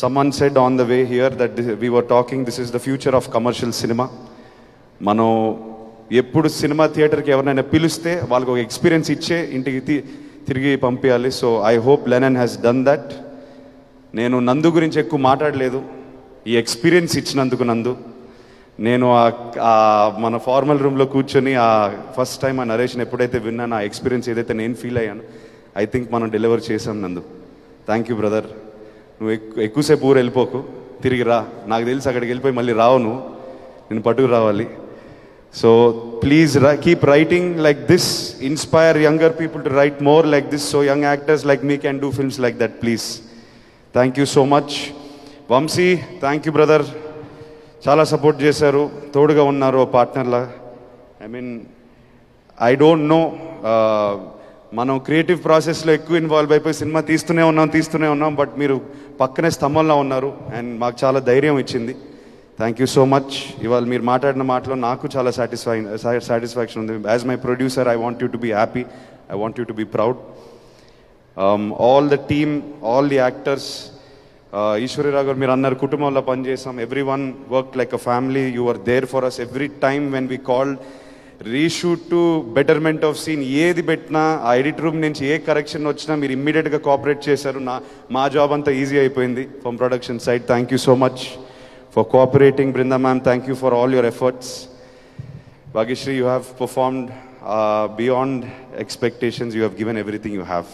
Someone said on the way here that we were talking, this is the future of commercial cinema. మనం ఎప్పుడు cinema థియేటర్కి ఎవరైనా పిలిస్తే వాళ్ళకి ఒక ఎక్స్పీరియన్స్ ఇచ్చే ఇంటికి తిరిగి పంపించాలి. So I hope Lennon has done that. నేను నందు గురించి ఎక్కువ మాట్లాడలేదు, ఈ ఎక్స్పీరియన్స్ ఇచ్చినందుకు నందు. నేను మన ఫార్మల్ రూమ్లో కూర్చొని ఫస్ట్ టైం ఆ నరేషన్ ఎప్పుడైతే విన్నాను, ఆ ఎక్స్పీరియన్స్ ఏదైతే నేను ఫీల్ అయ్యాను, ఐ థింక్ మనం డెలివర్ చేసాం నందు. Thank you brother. నువ్వు ఎక్కువసేపు ఊరు వెళ్ళిపోకు, తిరిగి రా. నాకు తెలిసి అక్కడికి వెళ్ళిపోయి మళ్ళీ రావు, నేను పట్టుకు రావాలి. So please keep writing like this, inspire younger people to write more like this, so young actors like me can do films like that please. Thank you so much. Vamshi, thank you brother. చాలా support చేశారు, తోడుగా ఉన్నారు ఓ పార్ట్నర్లా. I mean I don't know, మనం creative ప్రాసెస్లో ఎక్కువ involve అయిపోయి సినిమా తీస్తూనే ఉన్నాం, బట్ మీరు పక్కనే స్తంభంలో ఉన్నారు అండ్ మాకు చాలా ధైర్యం ఇచ్చింది. Thank you so much. ఇవాళ మీరు మాట్లాడిన మాటలో నాకు చాలా సాటిస్ఫాక్షన్ ఉంది. As my producer I want you to be happy, I want you to be proud. All the team, all the actors, Eshwari Rao గారు మీరు అన్నారు కుటుంబంలో పనిచేసాం. Every one work like a family. You are there for us every time when we called. Reshoot to betterment of scene ఏది పెట్టినా, ఆ edit room నుంచి ఏ correction వచ్చినా మీరు ఇమ్మీడియట్గా కోఆపరేట్ చేశారు. మా జాబ్ అంతా ఈజీ అయిపోయింది from production side. Thank you so much for cooperating. Brinda ma'am, thank you for all your efforts. Bhagyashree, you have performed beyond expectations. You have given everything you have.